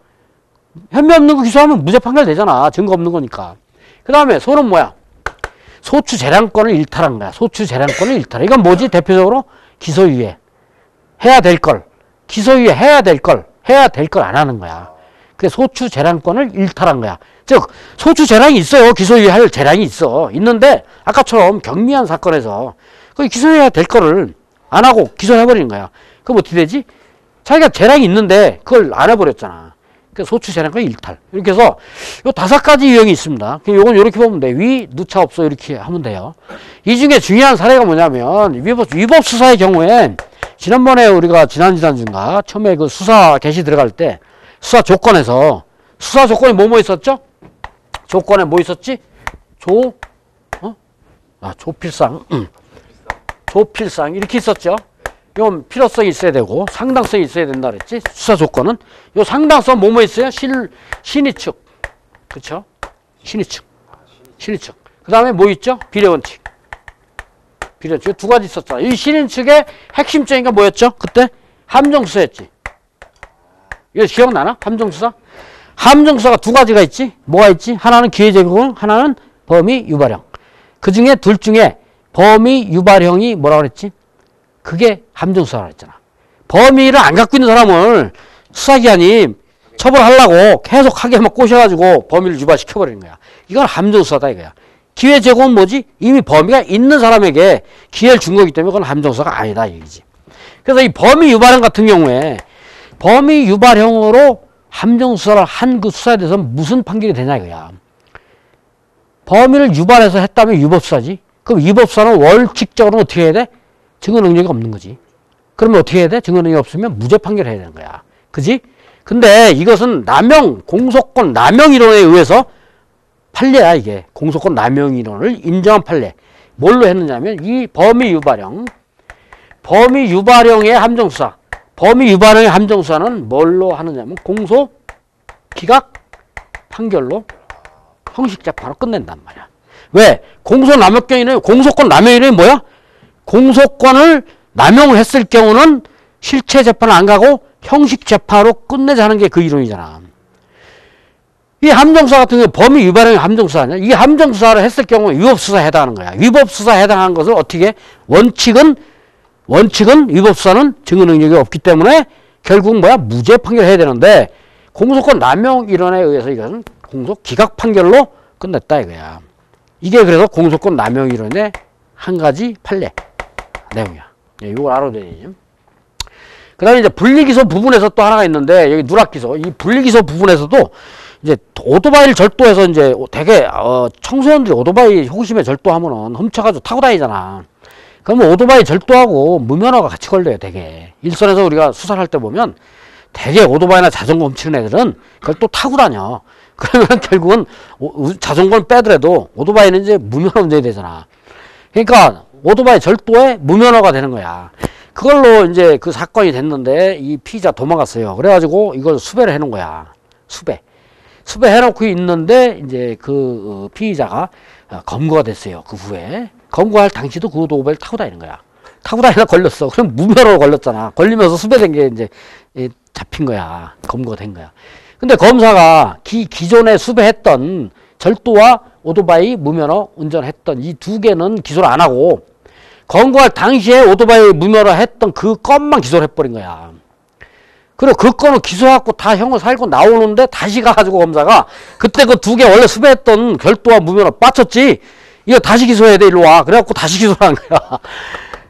혐의 없는 거 기소하면 무죄 판결되잖아. 증거 없는 거니까. 그 다음에 소는 뭐야? 소추 재량권을 일탈한 거야. 소추 재량권을 일탈해. 이건 뭐지? 대표적으로 기소유예. 해야 될 걸. 기소유예 해야 될 걸 안 하는 거야. 그 소추 재량권을 일탈한 거야. 즉 소추 재량이 있어요. 기소유예 할 재량이 있어. 있는데 아까처럼 경미한 사건에서 그 기소해야 될 거를 안 하고 기소해버리는 거야. 그럼 어떻게 되지? 자기가 재량이 있는데 그걸 안 해버렸잖아. 그 소추 재량권 일탈. 이렇게 해서 요 5가지 유형이 있습니다. 요건 이렇게 보면 돼. 위, 누차 없어. 이렇게 하면 돼요. 이 중에 중요한 사례가 뭐냐면 위법 수사의 경우에 지난번에 우리가 지난주인가 처음에 그 수사 개시 들어갈 때 수사 조건에서 수사 조건에 뭐 있었죠? 조건에 뭐 있었지? 조필상. 조필상. 이렇게 있었죠? 이건 필요성이 있어야 되고 상당성이 있어야 된다 그랬지? 수사 조건은. 요 상당성 뭐 있어요? 신의측. 그쵸? 신의측. 그 다음에 뭐 있죠? 비례원칙. 2가지 있었잖아. 이 신의측의 핵심적인 게 뭐였죠? 그때? 함정수사였지. 이거 기억나나? 함정수사? 함정수사가 2가지가 있지? 뭐가 있지? 하나는 기회제공, 하나는 범위 유발형. 그 중에 둘 중에 범위 유발형이 뭐라고 그랬지? 그게 함정수사라고 했잖아. 범위를 안 갖고 있는 사람을 수사기관이 처벌하려고 계속 하게 막 꼬셔가지고 범위를 유발시켜버리는 거야. 이건 함정수사다 이거야. 기회 제공은 뭐지? 이미 범위가 있는 사람에게 기회를 준 거기 때문에 그건 함정수사가 아니다 얘기지. 그래서 이 범위 유발형 같은 경우에 범위 유발형으로 함정수사를 한 그 수사에 대해서 무슨 판결이 되냐 이거야. 범위를 유발해서 했다면 위법사지. 그럼 위법사는 원칙적으로 어떻게 해야 돼? 증거 능력이 없는 거지. 그러면 어떻게 해야 돼? 증거 능력이 없으면 무죄 판결해야 되는 거야. 그지? 근데 이것은 남용, 공소권 남용 이론에 의해서 판례야, 이게. 공소권 남용 이론을 인정한 판례. 뭘로 했느냐면, 이 범위 유발형의 함정수사. 범위 유발형의 함정수사는 뭘로 하느냐면, 공소, 기각, 판결로 형식 재판으로 끝낸단 말이야. 왜? 공소권 남용 이론이 뭐야? 공소권을 남용을 했을 경우는 실체 재판을 안 가고 형식 재판으로 끝내자는 게 그 이론이잖아. 이 함정수사 같은 경우 범위 유발형의 함정수사 아니야? 이 함정수사를 했을 경우 위법수사에 해당하는 거야. 위법수사에 해당하는 것을 어떻게? 원칙은 위법수사는 증거 능력이 없기 때문에 결국 뭐야? 무죄 판결해야 되는데 공소권 남용 이론에 의해서 이것은 공소 기각 판결로 끝냈다 이거야. 이게 그래서 공소권 남용 이론의 한 가지 판례 내용이야. 네, 이걸 알아야 되지. 그 다음에 이제 분리기소 부분에서 또 하나가 있는데, 여기 누락기소. 이 분리기소 부분에서도 이제 오토바이를 절도해서 이제 되게, 청소년들이 오토바이 호기심에 절도하면은 훔쳐가지고 타고 다니잖아. 그러면 오토바이 절도하고 무면허가 같이 걸려요, 되게. 일선에서 우리가 수사를 할 때 보면 되게 오토바이나 자전거 훔치는 애들은 그걸 또 타고 다녀. 그러면 결국은 자전거는 빼더라도 오토바이는 이제 무면허 운전이 되잖아. 그러니까 오토바이 절도에 무면허가 되는 거야. 그걸로 이제 그 사건이 됐는데 이 피의자 도망갔어요. 그래가지고 이걸 수배를 해놓은 거야. 수배 해놓고 있는데 이제 그 피의자가 검거가 됐어요. 그 후에 검거할 당시도 그 오토바이를 타고 다니는 거야. 타고 다니다 걸렸어. 그럼 무면허로 걸렸잖아. 걸리면서 수배된 게 이제 잡힌 거야. 검거가 된 거야. 근데 검사가 기존에 수배했던 절도와 오토바이 무면허 운전했던 이 두 개는 기소를 안 하고 검거할 당시에 오토바이 무면허 했던 그 건만 기소를 해버린 거야. 그리고 그 건을 기소하고 다 형을 살고 나오는데 다시 가가지고 검사가 그때 그 두 개 원래 수배했던 절도와 무면허 빠쳤지? 이거 다시 기소해야 돼, 일로 와. 그래갖고 다시 기소를 한 거야.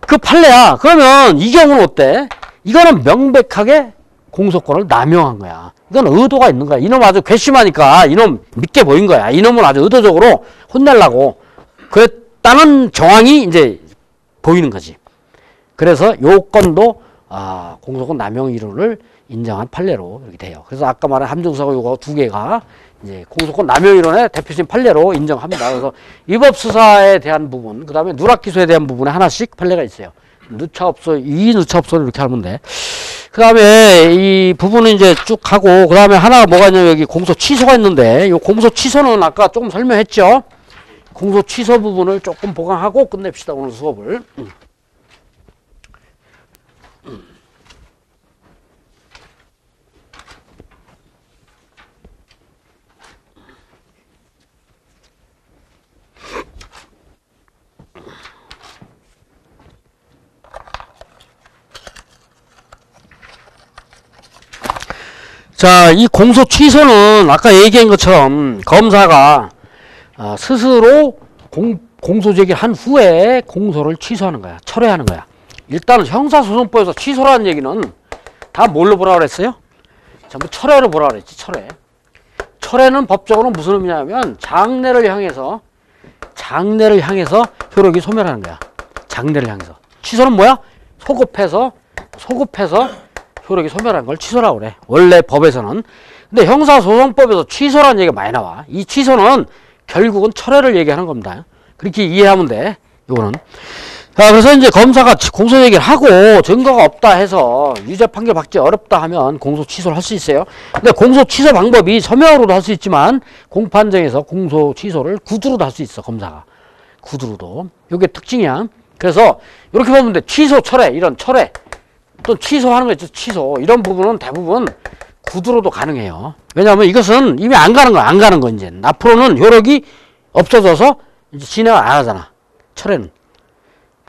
그 판례야. 그러면 이 경우는 어때? 이거는 명백하게 공소권을 남용한 거야. 이건 의도가 있는 거야. 이놈 아주 괘씸하니까 이놈 믿게 보인 거야. 이놈은 아주 의도적으로 혼내려고 그랬다는 정황이 이제 보이는 거지. 그래서 요 건도 공소권 남용 이론을 인정한 판례로 이렇게 돼요. 그래서 아까 말한 함정수사고 요거 두 개가 이제 공소권 남용 이론의 대표적인 판례로 인정합니다. 그래서 위법수사에 대한 부분, 그 다음에 누락기소에 대한 부분에 하나씩 판례가 있어요. 누차업소, 누차업소를 이렇게 하면 돼. 그 다음에 이 부분은 이제 쭉 하고, 그 다음에 하나가 뭐가 있냐면 여기 공소 취소가 있는데, 이 공소 취소는 아까 조금 설명했죠? 공소 취소 부분을 조금 보강하고 끝냅시다, 오늘 수업을. 자, 이 공소 취소는 아까 얘기한 것처럼 검사가 스스로 공소 제기한 후에 공소를 취소하는 거야. 철회하는 거야. 일단은 형사소송법에서 취소라는 얘기는 다 뭘로 보라 그랬어요? 전부 철회로 보라 그랬지, 철회. 철회는 법적으로 무슨 의미냐면 장래를 향해서 효력이 소멸하는 거야. 장래를 향해서. 취소는 뭐야? 소급해서 효력이 소멸한 걸 취소라고 그래. 원래 법에서는. 근데 형사소송법에서 취소라는 얘기가 많이 나와. 이 취소는 결국은 철회를 얘기하는 겁니다. 그렇게 이해하면 돼. 이거는. 자, 그래서 이제 검사가 공소 얘기를 하고 증거가 없다 해서 유죄 판결 받기 어렵다 하면 공소 취소를 할 수 있어요. 근데 공소 취소 방법이 서면으로도 할 수 있지만 공판정에서 공소 취소를 구두로도 할 수 있어, 검사가. 구두로도. 이게 특징이야. 그래서 이렇게 보면 돼. 취소, 철회, 이런 철회. 또 취소하는 거 있죠. 취소. 이런 부분은 대부분 구두로도 가능해요. 왜냐하면 이것은 이미 안 가는 거, 이제. 앞으로는 효력이 없어져서 이제 진행을 안 하잖아. 철회는.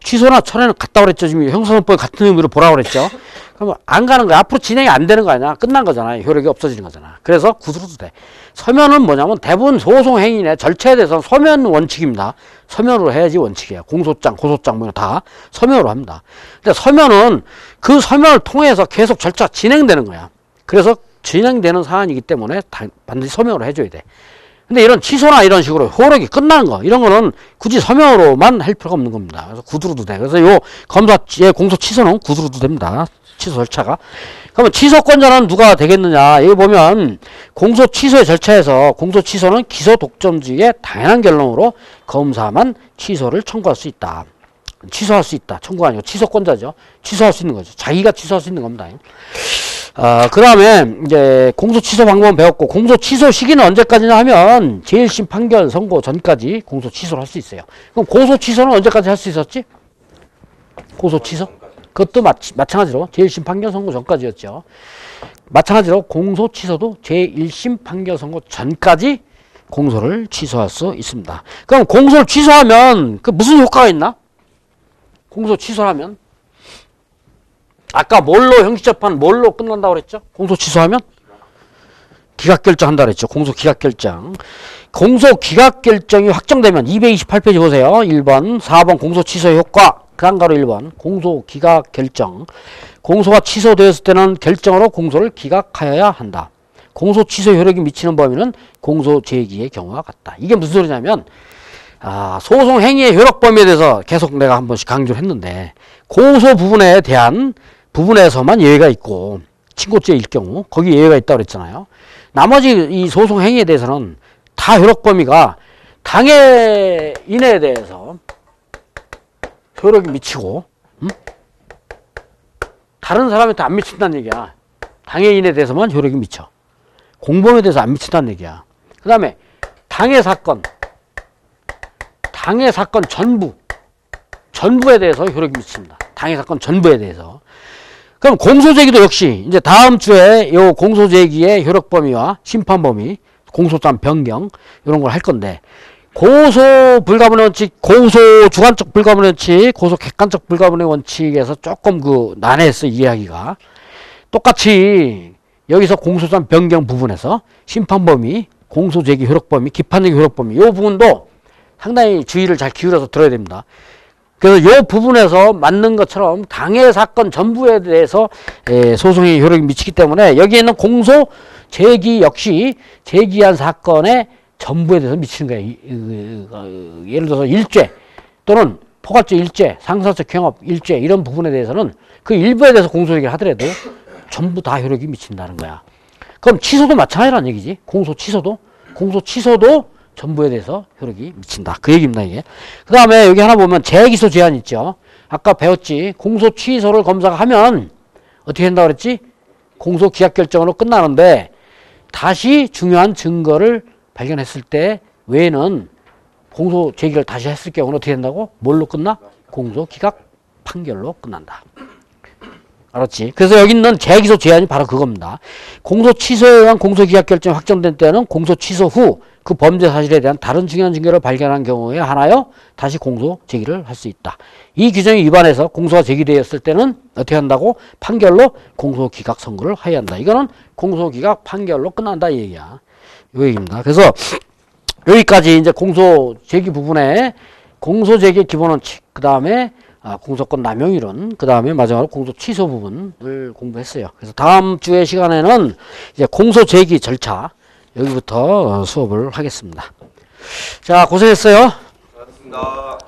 취소나 철회는 같다고 그랬죠. 지금 형사소송법에 같은 의미로 보라고 그랬죠. 그러면 안 가는 거야. 앞으로 진행이 안 되는 거 아니야. 끝난 거잖아. 효력이 없어지는 거잖아. 그래서 구두로도 돼. 서면은 뭐냐면 대부분 소송행위의 절차에 대해서 서면 원칙입니다. 서면으로 해야지 원칙이야. 공소장, 고소장 뭐 다 서면으로 합니다. 근데 서면은 그 서면을 통해서 계속 절차가 진행되는 거야. 그래서 진행되는 사안이기 때문에 반드시 서면으로 해줘야 돼. 근데 이런 취소나 이런 식으로 효력이 끝나는 거, 이런 거는 굳이 서명으로만 할 필요가 없는 겁니다. 그래서 구두로도 돼. 그래서 요 검사의 공소 취소는 구두로도 됩니다. 취소 절차가. 그러면 취소권자는 누가 되겠느냐? 여기 보면 공소 취소의 절차에서 공소 취소는 기소 독점주의의 당연한 결론으로 검사만 취소를 청구할 수 있다. 취소할 수 있다. 청구가 아니고 취소권자죠. 취소할 수 있는 거죠. 자기가 취소할 수 있는 겁니다. 그 다음에 이제 공소 취소 방법은 배웠고, 공소 취소 시기는 언제까지냐 하면 제1심 판결 선고 전까지 공소 취소를 할 수 있어요. 그럼 고소 취소는 언제까지 할 수 있었지? 고소 취소? 그것도 마찬가지로 제1심 판결 선고 전까지였죠. 마찬가지로 공소 취소도 제1심 판결 선고 전까지 공소를 취소할 수 있습니다. 그럼 공소를 취소하면 그 무슨 효과가 있나? 공소 취소하면 아까 뭘로 형식재판 뭘로 끝난다고 그랬죠? 공소 취소하면 기각결정한다 그랬죠. 공소 기각결정. 공소 기각결정이 확정되면 228페이지 보세요. 1번, 4번 공소 취소의 효과. 그 다음 가로 1번 공소 기각결정. 공소가 취소되었을 때는 결정으로 공소를 기각하여야 한다. 공소 취소 효력이 미치는 범위는 공소 제기의 경우와 같다. 이게 무슨 소리냐면 소송 행위의 효력 범위에 대해서 계속 내가 한 번씩 강조를 했는데, 고소 부분에 대한 부분에서만 예외가 있고, 친고죄일 경우 거기 예외가 있다고 그랬잖아요. 나머지 이 소송 행위에 대해서는 다 효력 범위가 당해인에 대해서 효력이 미치고, 다른 사람한테 안 미친다는 얘기야. 당해인에 대해서만 효력이 미쳐. 공범에 대해서 안 미친다는 얘기야. 그 다음에 당해 사건 전부에 대해서 효력이 미칩니다. 당해 사건 전부에 대해서. 그럼 공소제기도 역시 이제 다음 주에 요 공소제기의 효력 범위와 심판 범위, 공소장 변경 이런 걸 할 건데, 고소 불가분의 원칙, 고소 주관적 불가분의 원칙, 고소 객관적 불가분의 원칙에서 조금 난해했어 이해하기가. 똑같이 여기서 공소장 변경 부분에서 심판 범위, 공소제기 효력 범위, 기판제기 효력 범위 요 부분도 상당히 주의를 잘 기울여서 들어야 됩니다. 그래서 이 부분에서 맞는 것처럼 당해 사건 전부에 대해서 소송의 효력이 미치기 때문에 여기에 있는 공소 제기 역시 제기한 사건의 전부에 대해서 미치는 거예요. 예를 들어서 일죄 또는 포괄적 일죄, 상사적 경업 일죄 이런 부분에 대해서는 그 일부에 대해서 공소 제기를 하더라도 전부 다 효력이 미친다는 거야. 그럼 취소도 마찬가지라는 얘기지. 공소 취소도 전부에 대해서 효력이 미친다. 그 얘기입니다, 이게. 그 다음에 여기 하나 보면 재기소 제한 있죠. 아까 배웠지. 공소 취소를 검사가 하면 어떻게 된다고 그랬지? 공소 기각 결정으로 끝나는데 다시 중요한 증거를 발견했을 때 외에는 공소 제기를 다시 했을 경우는 어떻게 된다고? 뭘로 끝나? 공소 기각 판결로 끝난다. 알았지? 그래서 여기 있는 재기소 제한이 바로 그겁니다. 공소 취소에 의한 공소 기각 결정이 확정된 때는 공소 취소 후 그 범죄 사실에 대한 다른 중요한 증거를 발견한 경우에 하나여 다시 공소 제기를 할 수 있다. 이 규정이 위반해서 공소가 제기되었을 때는 어떻게 한다고? 판결로 공소 기각 선고를 하여야 한다. 이거는 공소 기각 판결로 끝난다 이 얘기야. 이 얘기입니다. 그래서 여기까지 이제 공소 제기 부분에 공소 제기의 기본 원칙, 그 다음에 공소권 남용 이론, 그 다음에 마지막으로 공소 취소 부분을 공부했어요. 그래서 다음 주의 시간에는 이제 공소 제기 절차 여기부터 수업을 하겠습니다. 자, 고생했어요. 고맙습니다.